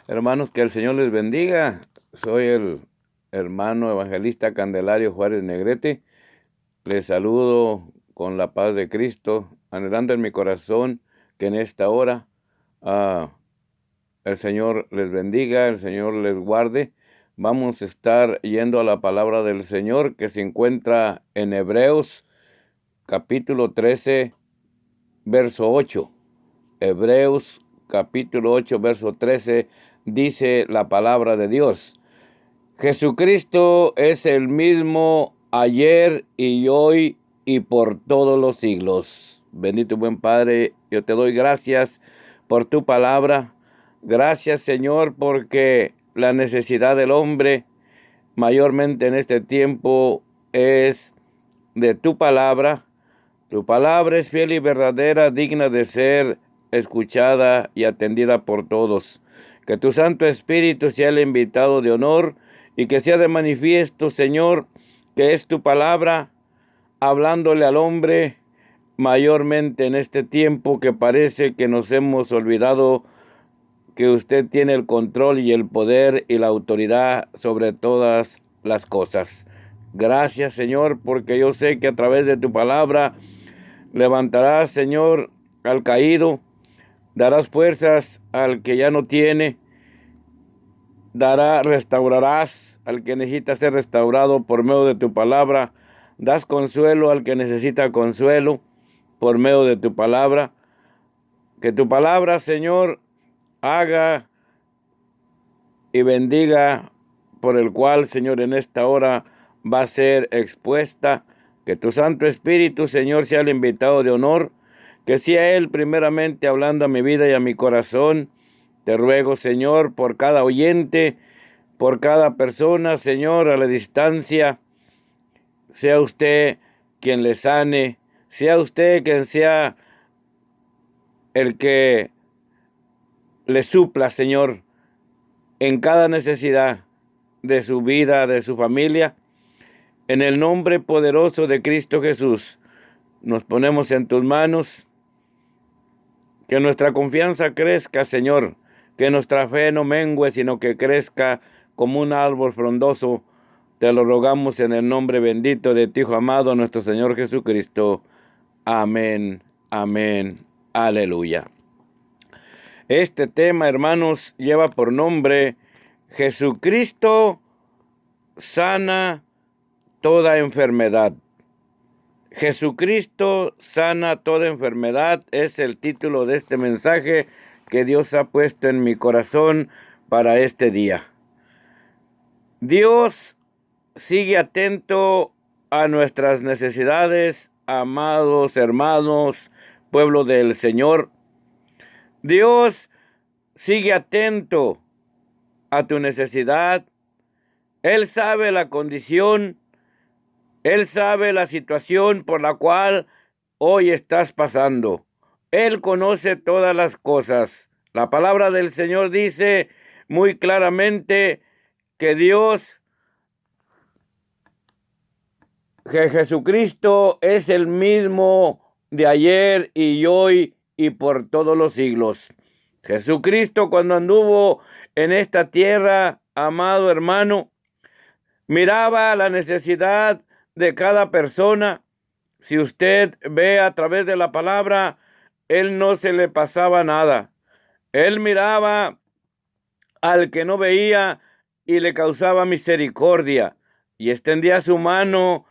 Hermanos, que el Señor les bendiga. Soy el hermano evangelista Candelario Juárez Negrete. Les saludo con la paz de Cristo, anhelando en mi corazón que en esta hora ah, el Señor les bendiga, el Señor les guarde. Vamos a estar yendo a la palabra del Señor que se encuentra en Hebreos capítulo 13, verso 8. Hebreos capítulo 8, verso 13, dice la palabra de Dios: Jesucristo es el mismo ayer y hoy y por todos los siglos. Bendito y buen Padre, yo te doy gracias por tu palabra. Gracias, Señor, porque la necesidad del hombre, mayormente en este tiempo, es de tu palabra. Tu palabra es fiel y verdadera, digna de ser escuchada y atendida por todos. Que tu Santo Espíritu sea el invitado de honor y que sea de manifiesto, Señor, que es tu palabra, hablándole al hombre, mayormente en este tiempo que parece que nos hemos olvidado que usted tiene el control y el poder y la autoridad sobre todas las cosas. Gracias, Señor, porque yo sé que a través de tu palabra levantarás, Señor, al caído, darás fuerzas al que ya no tiene, restaurarás al que necesita ser restaurado por medio de tu palabra, das consuelo al que necesita consuelo por medio de tu palabra. Que tu palabra, Señor, haga y bendiga, por el cual, Señor, en esta hora va a ser expuesta. Que tu Santo Espíritu, Señor, sea el invitado de honor, que sea Él primeramente hablando a mi vida y a mi corazón. Te ruego, Señor, por cada oyente, por cada persona, Señor, a la distancia, sea usted quien le sane, sea usted quien sea el que le supla, Señor, en cada necesidad de su vida, de su familia. En el nombre poderoso de Cristo Jesús, nos ponemos en tus manos. Que nuestra confianza crezca, Señor. Que nuestra fe no mengue, sino que crezca como un árbol frondoso. Te lo rogamos en el nombre bendito de tu Hijo amado, nuestro Señor Jesucristo. Amén, amén, aleluya. Este tema, hermanos, lleva por nombre: Jesucristo sana toda enfermedad. Jesucristo sana toda enfermedad es el título de este mensaje que Dios ha puesto en mi corazón para este día. Dios sigue atento a nuestras necesidades, amados hermanos, pueblo del Señor. Dios sigue atento a tu necesidad. Él sabe la condición, Él sabe la situación por la cual hoy estás pasando. Él conoce todas las cosas. La palabra del Señor dice muy claramente que Jesucristo es el mismo de ayer y hoy y por todos los siglos. Jesucristo, cuando anduvo en esta tierra, amado hermano, miraba la necesidad de cada persona. Si usted ve a través de la palabra, Él no se le pasaba nada. Él miraba al que no veía y le causaba misericordia, y extendía su mano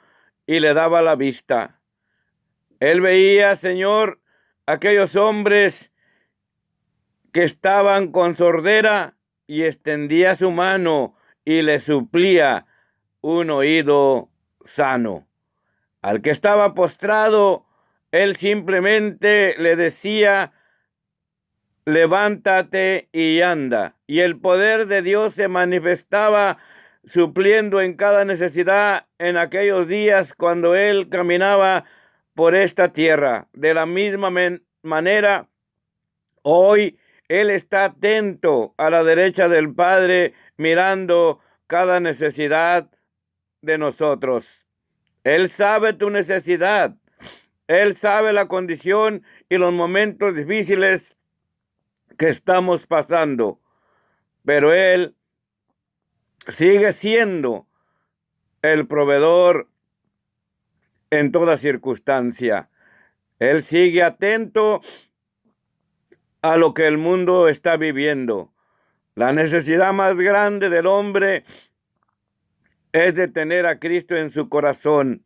y le daba la vista. Él veía, Señor, aquellos hombres que estaban con sordera, y extendía su mano y le suplía un oído sano. Al que estaba postrado, Él simplemente le decía: levántate y anda. Y el poder de Dios se manifestaba supliendo en cada necesidad en aquellos días cuando Él caminaba por esta tierra. De la misma manera, hoy Él está atento a la derecha del Padre, mirando cada necesidad de nosotros. Él sabe tu necesidad. Él sabe la condición y los momentos difíciles que estamos pasando. pero Él sigue siendo el proveedor en toda circunstancia. Él sigue atento a lo que el mundo está viviendo. La necesidad más grande del hombre es de tener a Cristo en su corazón,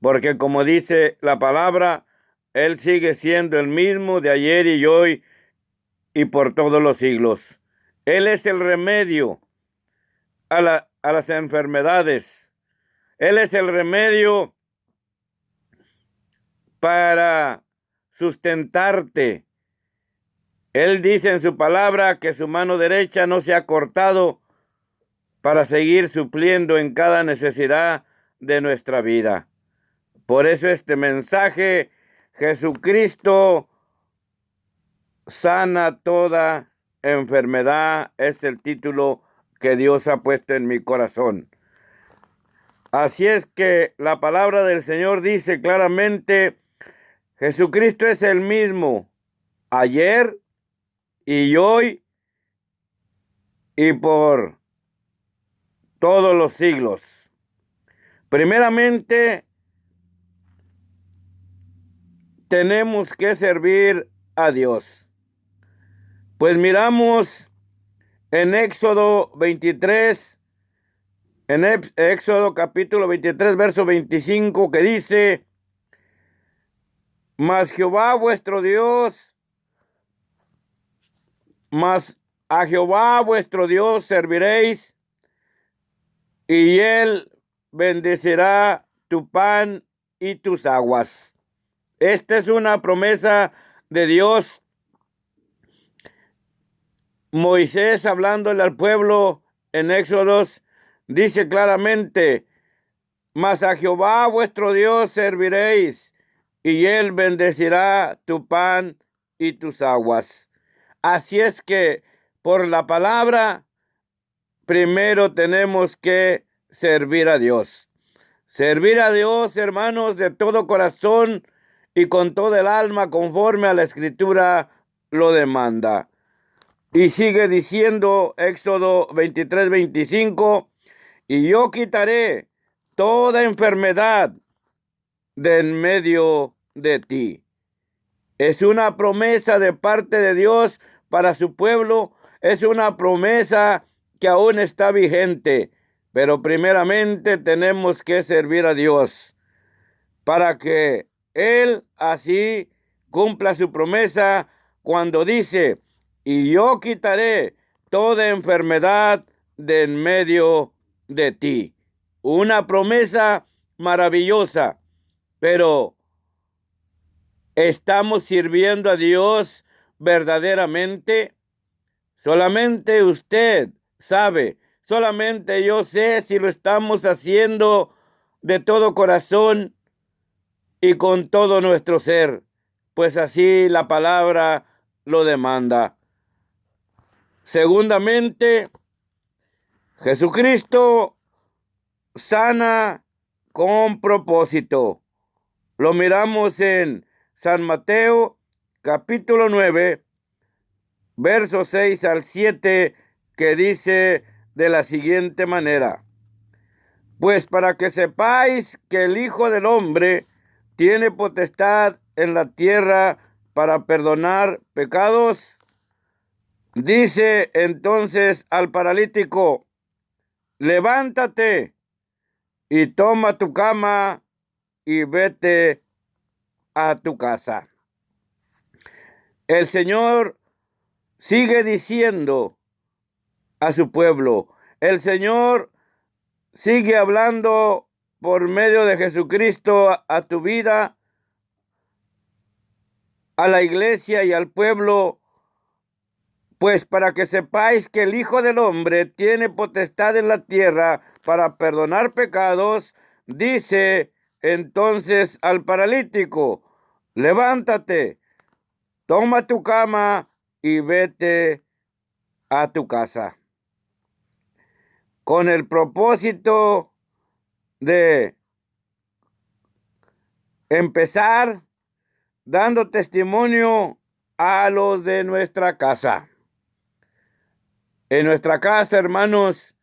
porque como dice la palabra, Él sigue siendo el mismo de ayer y hoy y por todos los siglos. Él es el remedio a las enfermedades. Él es el remedio para sustentarte. Él dice en su palabra que su mano derecha no se ha cortado para seguir supliendo en cada necesidad de nuestra vida. Por eso este mensaje, Jesucristo sana toda enfermedad, es el título que Dios ha puesto en mi corazón. Así es que la palabra del Señor dice claramente, Jesucristo es el mismo ayer y hoy y por todos los siglos. Primeramente, tenemos que servir a Dios. Pues miramos en Éxodo 23, en Éxodo capítulo 23, verso 25, que dice, mas Jehová vuestro Dios, mas a Jehová vuestro Dios serviréis, y Él bendecirá tu pan y tus aguas. Esta es una promesa de Dios. Moisés, hablándole al pueblo en Éxodos, dice claramente, mas a Jehová vuestro Dios serviréis, y Él bendecirá tu pan y tus aguas. Así es que por la palabra, primero tenemos que servir a Dios. Servir a Dios, hermanos, de todo corazón y con todo el alma, conforme a la Escritura lo demanda. Y sigue diciendo Éxodo 23, 25, y yo quitaré toda enfermedad de en medio de ti. Es una promesa de parte de Dios para su pueblo. Es una promesa que aún está vigente. Pero primeramente tenemos que servir a Dios para que Él así cumpla su promesa cuando dice, y yo quitaré toda enfermedad de en medio de ti. Una promesa maravillosa, pero ¿estamos sirviendo a Dios verdaderamente? Solamente usted sabe, solamente yo sé si lo estamos haciendo de todo corazón y con todo nuestro ser, pues así la palabra lo demanda. Segundamente, Jesucristo sana con propósito. Lo miramos en San Mateo, capítulo 9, versos 6 al 7, que dice de la siguiente manera, pues para que sepáis que el Hijo del Hombre tiene potestad en la tierra para perdonar pecados, dice entonces al paralítico, levántate y toma tu cama y vete a tu casa. El Señor sigue diciendo a su pueblo, el Señor sigue hablando por medio de Jesucristo a tu vida, a la iglesia y al pueblo, pues para que sepáis que el Hijo del Hombre tiene potestad en la tierra para perdonar pecados, dice entonces al paralítico, levántate, toma tu cama y vete a tu casa. Con el propósito de empezar dando testimonio a los de nuestra casa. En nuestra casa, hermanos,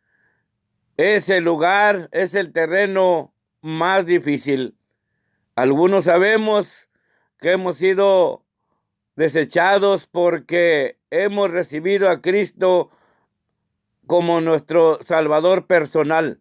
es el lugar, es el terreno más difícil. Algunos sabemos que hemos sido desechados porque hemos recibido a Cristo como nuestro Salvador personal.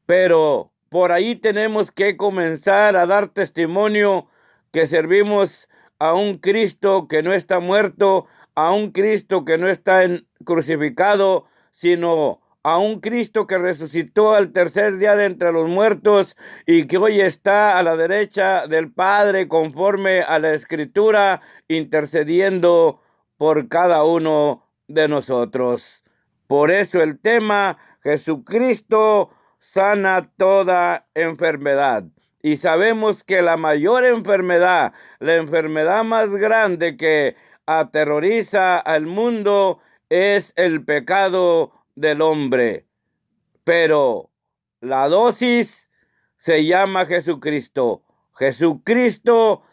Pero por ahí tenemos que comenzar a dar testimonio que servimos a un Cristo que no está muerto, a un Cristo que no está crucificado, sino a un Cristo que resucitó al tercer día de entre los muertos y que hoy está a la derecha del Padre conforme a la Escritura, intercediendo por cada uno de nosotros. Por eso el tema: Jesucristo sana toda enfermedad. Y sabemos que la mayor enfermedad, la enfermedad más grande que aterroriza al mundo, es el pecado del hombre. Pero la dosis se llama Jesucristo. Jesucristo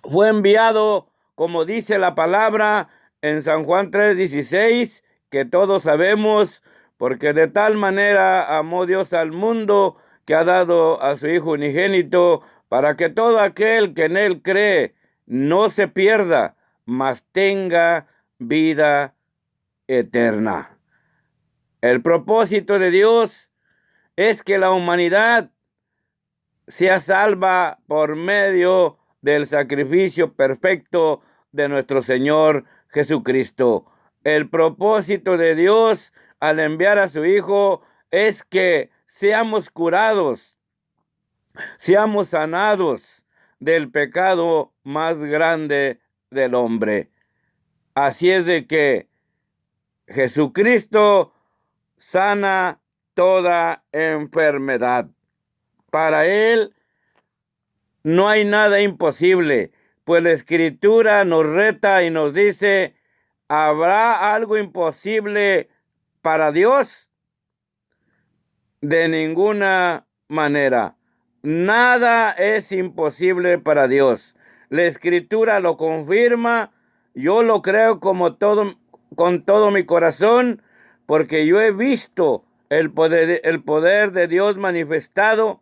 fue enviado, como dice la palabra en San Juan 3:16, que todos sabemos, porque de tal manera amó Dios al mundo que ha dado a su Hijo unigénito, para que todo aquel que en él cree no se pierda, mas tenga vida eterna. El propósito de Dios es que la humanidad sea salva por medio del sacrificio perfecto de nuestro Señor Jesucristo. El propósito de Dios al enviar a su Hijo es que seamos curados, seamos sanados del pecado más grande del hombre. Así es de que Jesucristo sana toda enfermedad. Para Él no hay nada imposible, pues la Escritura nos reta y nos dice: ¿habrá algo imposible para Dios? De ninguna manera. Nada es imposible para Dios. La Escritura lo confirma. Yo lo creo con todo mi corazón, porque yo he visto el poder de Dios manifestado.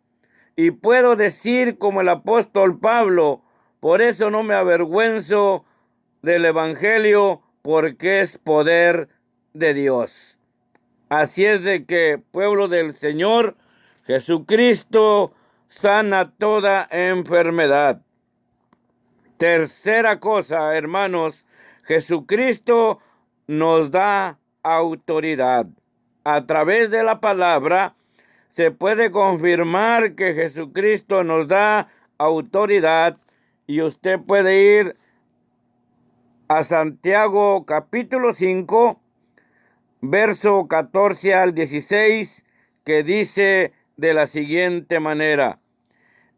Y puedo decir como el apóstol Pablo: por eso no me avergüenzo del Evangelio, porque es poder de Dios. Así es de que, pueblo del Señor, Jesucristo sana toda enfermedad. Tercera cosa, hermanos, Jesucristo nos da autoridad. A través de la palabra se puede confirmar que Jesucristo nos da autoridad, y usted puede ir a Santiago capítulo 5, verso 14 al 16, que dice de la siguiente manera: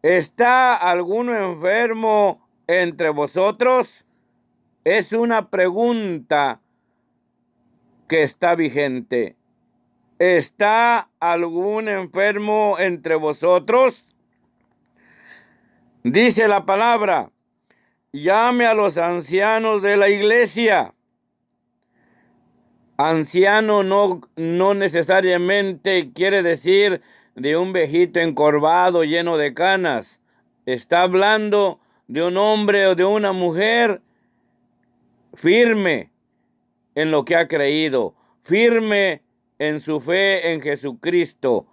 ¿está alguno enfermo entre vosotros? Es una pregunta que está vigente. ¿Está algún enfermo entre vosotros? Dice la palabra: llame a los ancianos de la iglesia. Anciano no necesariamente quiere decir de un viejito encorvado lleno de canas. Está hablando de un hombre o de una mujer firme en lo que ha creído, firme en su fe en Jesucristo.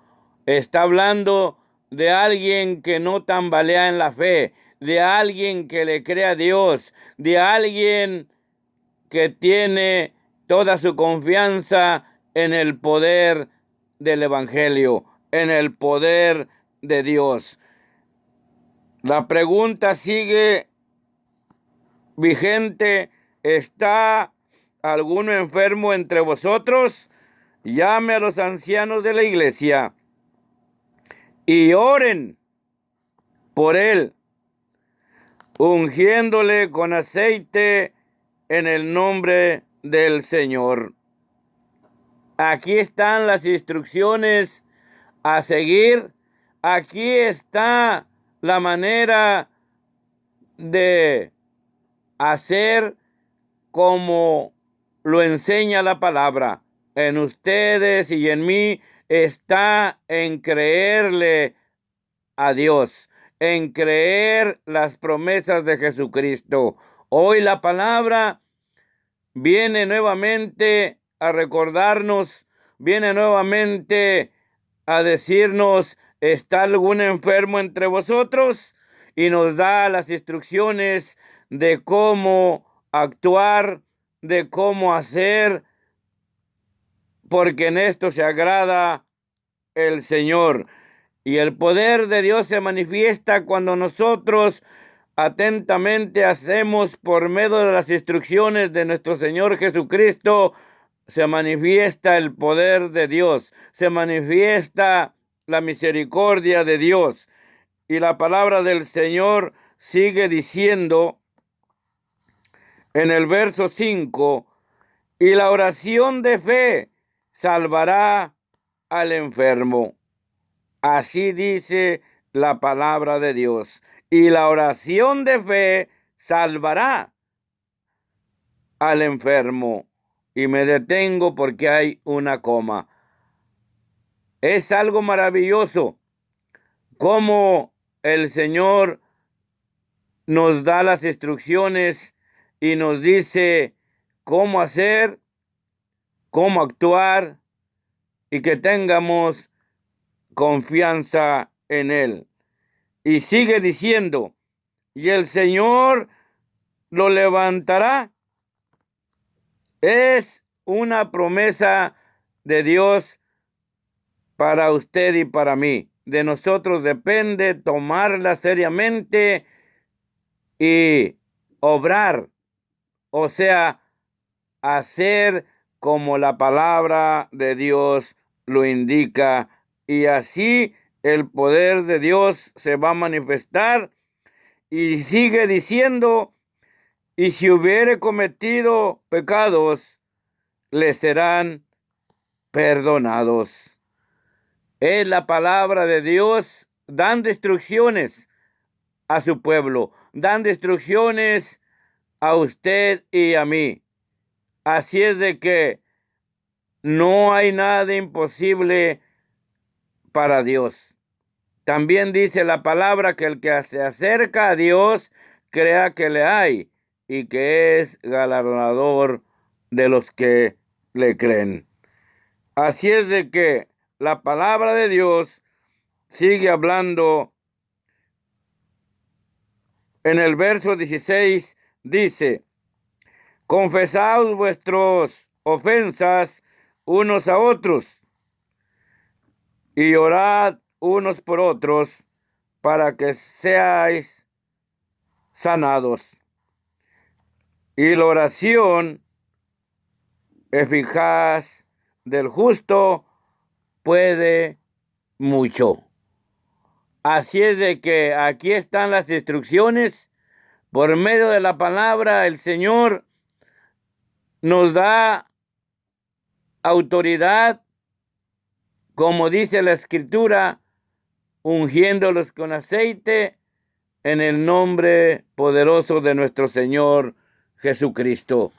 Está hablando de alguien que no tambalea en la fe, de alguien que le cree a Dios, de alguien que tiene toda su confianza en el poder del Evangelio, en el poder de Dios. La pregunta sigue vigente: ¿está alguno enfermo entre vosotros? Llame a los ancianos de la iglesia y oren por él, ungiéndole con aceite en el nombre del Señor. Aquí están las instrucciones a seguir. Aquí está la manera de hacer como lo enseña la palabra. En ustedes y en mí está en creerle a Dios, en creer las promesas de Jesucristo. Hoy la palabra viene nuevamente a recordarnos, viene nuevamente a decirnos, ¿está algún enfermo entre vosotros? Y nos da las instrucciones de cómo actuar, de cómo hacer, porque en esto se agrada el Señor. Y el poder de Dios se manifiesta cuando nosotros atentamente hacemos por medio de las instrucciones de nuestro Señor Jesucristo. Se manifiesta el poder de Dios, se manifiesta la misericordia de Dios. Y la palabra del Señor sigue diciendo en el verso 5, y la oración de fe salvará al enfermo. Así dice la palabra de Dios. Y la oración de fe salvará al enfermo. Y me detengo porque hay una coma. Es algo maravilloso cómo el Señor nos da las instrucciones y nos dice cómo hacer, cómo actuar y que tengamos confianza en Él. Y sigue diciendo, y el Señor lo levantará. Es una promesa de Dios para usted y para mí. De nosotros depende tomarla seriamente y obrar, o sea, hacer como la palabra de Dios lo indica, y así el poder de Dios se va a manifestar. Y sigue diciendo, y si hubiere cometido pecados, le serán perdonados. Es la palabra de Dios dando instrucciones a su pueblo, dando instrucciones a usted y a mí. Así es de que no hay nada imposible para Dios. También dice la palabra que el que se acerca a Dios crea que le hay y que es galardonador de los que le creen. Así es de que la palabra de Dios sigue hablando. En el verso 16 dice, confesaos vuestras ofensas unos a otros y orad unos por otros para que seáis sanados. Y la oración eficaz del justo puede mucho. Así es de que aquí están las instrucciones. Por medio de la palabra, el Señor nos da autoridad, como dice la Escritura, ungiéndolos con aceite en el nombre poderoso de nuestro Señor Jesucristo.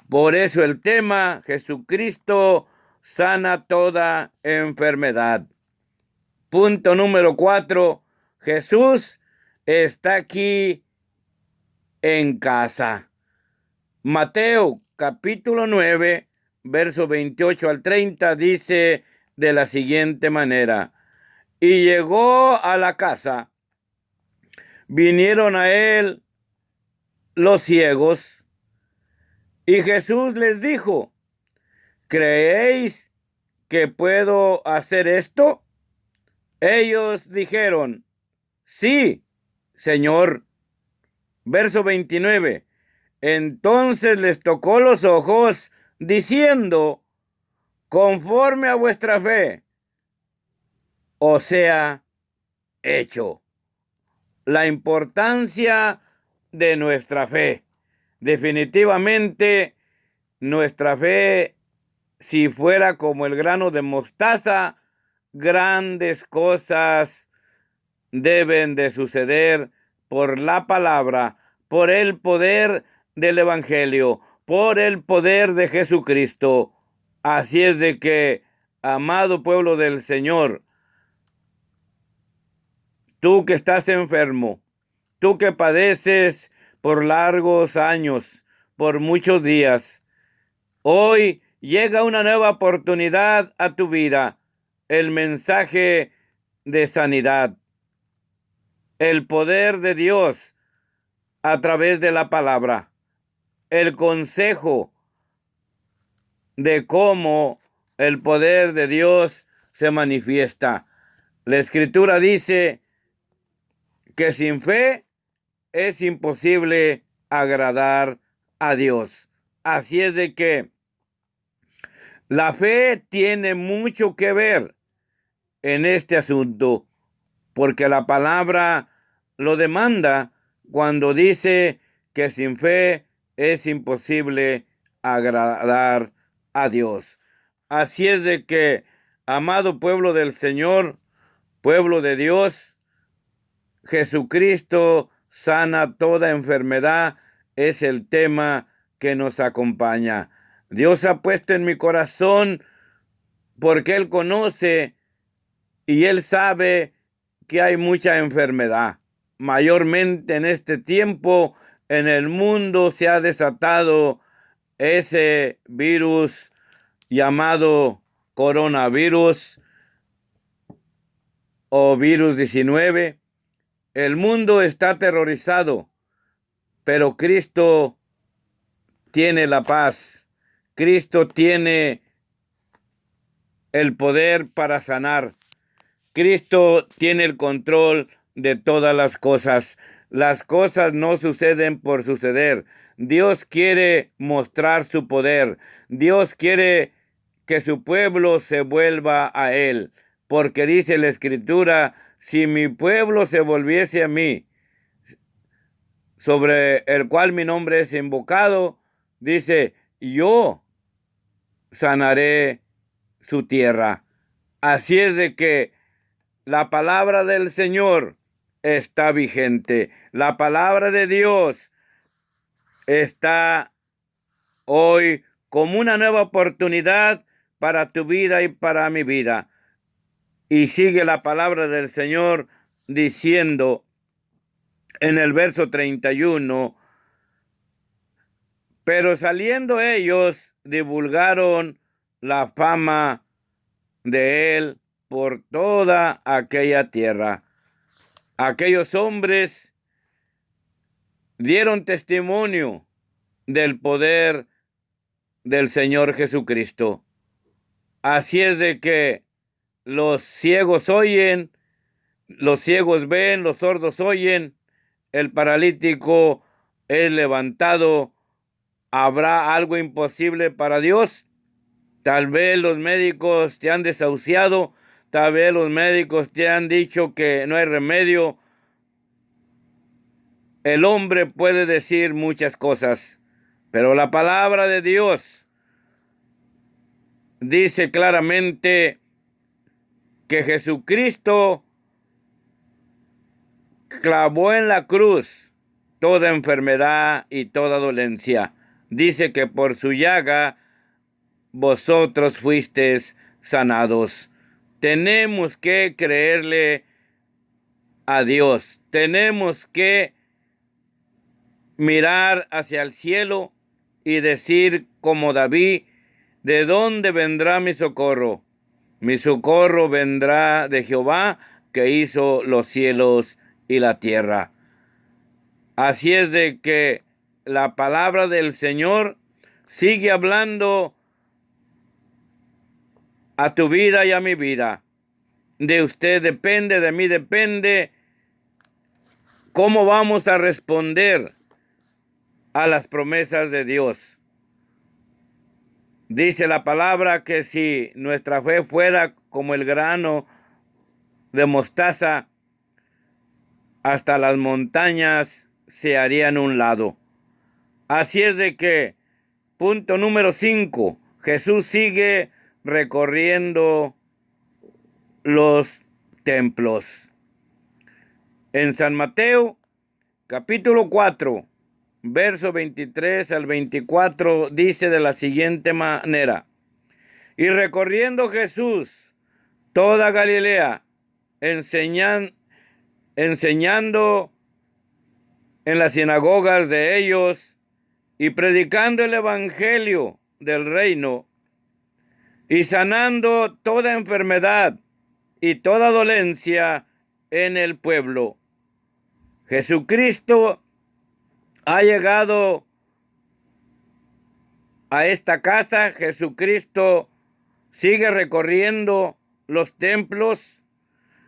Por eso el tema, Jesucristo sana toda enfermedad. Punto número 4, Jesús está aquí en casa. Mateo capítulo 9, verso 28 al 30 dice de la siguiente manera, y llegó a la casa, vinieron a él los ciegos, y Jesús les dijo, ¿creéis que puedo hacer esto? Ellos dijeron, sí, Señor. Verso 29. Entonces les tocó los ojos, diciendo, conforme a vuestra fe, os sea hecho. La importancia de nuestra fe. Definitivamente, nuestra fe, si fuera como el grano de mostaza, grandes cosas deben de suceder por la palabra, por el poder del Evangelio, por el poder de Jesucristo. Así es de que, amado pueblo del Señor, tú que estás enfermo, tú que padeces por largos años, por muchos días, hoy llega una nueva oportunidad a tu vida, el mensaje de sanidad, el poder de Dios a través de la palabra, el consejo de cómo el poder de Dios se manifiesta. La Escritura dice que sin fe es imposible agradar a Dios. Así es de que la fe tiene mucho que ver en este asunto, porque la palabra lo demanda cuando dice que sin fe es imposible agradar a Dios. Así es de que, amado pueblo del Señor, pueblo de Dios, Jesucristo sana toda enfermedad, es el tema que nos acompaña. Dios ha puesto en mi corazón porque Él conoce y Él sabe que hay mucha enfermedad. Mayormente en este tiempo en el mundo se ha desatado ese virus llamado coronavirus o virus 19. El mundo está aterrorizado, pero Cristo tiene la paz. Cristo tiene el poder para sanar. Cristo tiene el control de todas las cosas. Las cosas no suceden por suceder. Dios quiere mostrar su poder. Dios quiere que su pueblo se vuelva a Él. Porque dice la Escritura, si mi pueblo se volviese a mí, sobre el cual mi nombre es invocado, dice, yo sanaré su tierra. Así es de que la palabra del Señor está vigente. La palabra de Dios está hoy como una nueva oportunidad para tu vida y para mi vida. Y sigue la palabra del Señor diciendo en el verso 31, pero saliendo ellos divulgaron la fama de él por toda aquella tierra. Aquellos hombres dieron testimonio del poder del Señor Jesucristo. Así es de que los ciegos oyen, los ciegos ven, los sordos oyen, el paralítico es levantado. ¿Habrá algo imposible para Dios? Tal vez los médicos te han desahuciado, tal vez los médicos te han dicho que no hay remedio. El hombre puede decir muchas cosas, pero la palabra de Dios dice claramente que Jesucristo clavó en la cruz toda enfermedad y toda dolencia. Dice que por su llaga vosotros fuisteis sanados. Tenemos que creerle a Dios. Tenemos que mirar hacia el cielo y decir como David, ¿de dónde vendrá mi socorro? Mi socorro vendrá de Jehová, que hizo los cielos y la tierra. Así es de que la palabra del Señor sigue hablando a tu vida y a mi vida. De usted depende, de mí depende cómo vamos a responder a las promesas de Dios. Dice la palabra que si nuestra fe fuera como el grano de mostaza, hasta las montañas se harían un lado. Así es de que, punto número 5, Jesús sigue recorriendo los templos. En San Mateo, capítulo 4, verso 23 al 24, dice de la siguiente manera: y recorriendo Jesús toda Galilea, enseñando en las sinagogas de ellos y predicando el evangelio del reino y sanando toda enfermedad y toda dolencia en el pueblo. Jesucristo ha llegado a esta casa. Jesucristo sigue recorriendo los templos.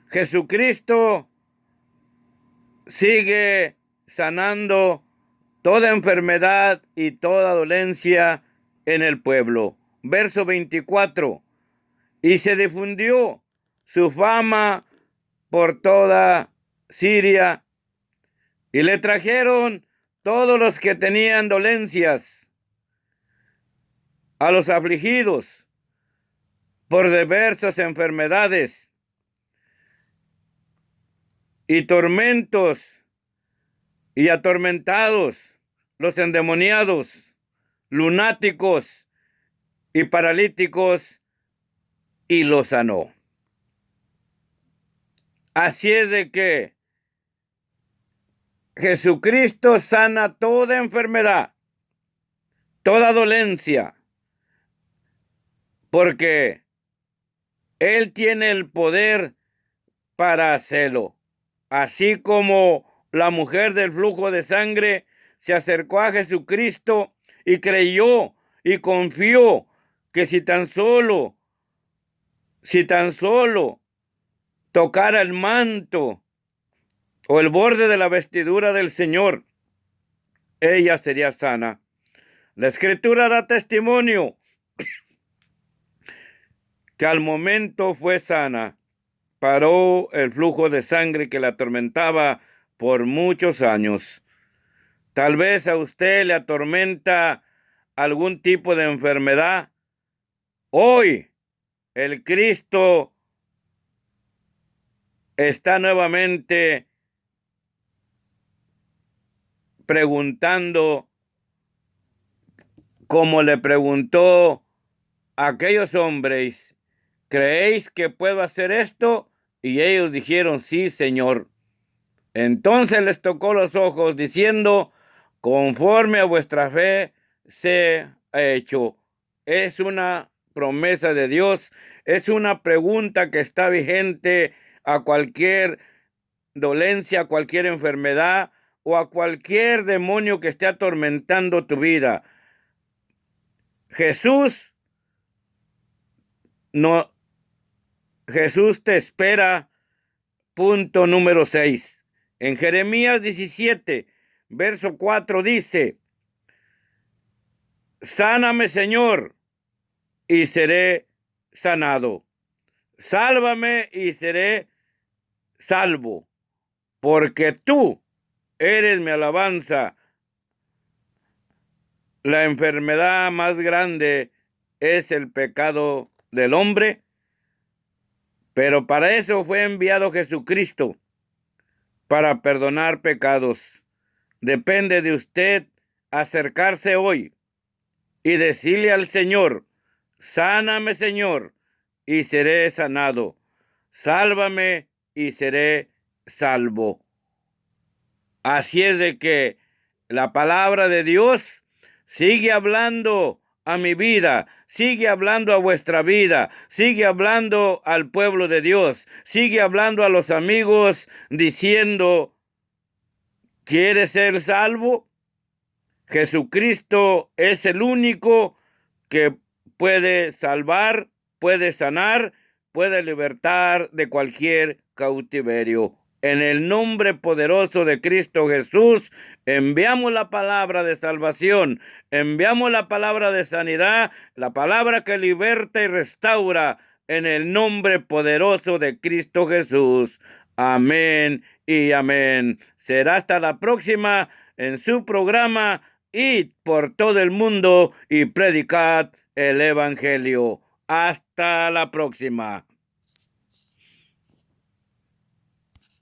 Jesucristo sigue sanando toda enfermedad y toda dolencia en el pueblo. Verso 24. Y se difundió su fama por toda Siria, y le trajeron todos los que tenían dolencias, a los afligidos por diversas enfermedades y tormentos, y atormentados, los endemoniados, lunáticos y paralíticos, y los sanó. Así es de que Jesucristo sana toda enfermedad, toda dolencia, porque Él tiene el poder para hacerlo. Así como la mujer del flujo de sangre se acercó a Jesucristo y creyó y confió que si tan solo tocara el manto o el borde de la vestidura del Señor, ella sería sana. La Escritura da testimonio que al momento fue sana. Paró el flujo de sangre que la atormentaba por muchos años. Tal vez a usted le atormenta algún tipo de enfermedad. Hoy el Cristo está nuevamente preguntando, como le preguntó a aquellos hombres: ¿creéis que puedo hacer esto? Y ellos dijeron: sí, Señor. Entonces les tocó los ojos, diciendo: conforme a vuestra fe se ha hecho. Es una promesa de Dios, es una pregunta que está vigente a cualquier dolencia, a cualquier enfermedad o a cualquier demonio que esté atormentando tu vida. Jesús te espera. Punto número 6. En Jeremías 17, verso 4 dice: sáname, Señor, y seré sanado. Sálvame y seré salvo, porque tú eres mi alabanza. La enfermedad más grande es el pecado del hombre, pero para eso fue enviado Jesucristo, para perdonar pecados. Depende de usted acercarse hoy y decirle al Señor: sáname, Señor, y seré sanado. Sálvame y seré salvo. Así es de que la palabra de Dios sigue hablando a mi vida, sigue hablando a vuestra vida, sigue hablando al pueblo de Dios, sigue hablando a los amigos, diciendo: ¿quieres ser salvo? Jesucristo es el único que puede salvar, puede sanar, puede libertar de cualquier cautiverio. En el nombre poderoso de Cristo Jesús, enviamos la palabra de salvación, enviamos la palabra de sanidad, la palabra que liberta y restaura, en el nombre poderoso de Cristo Jesús. Amén y amén. Será hasta la próxima en su programa Id por todo el mundo y predicad el evangelio. Hasta la próxima.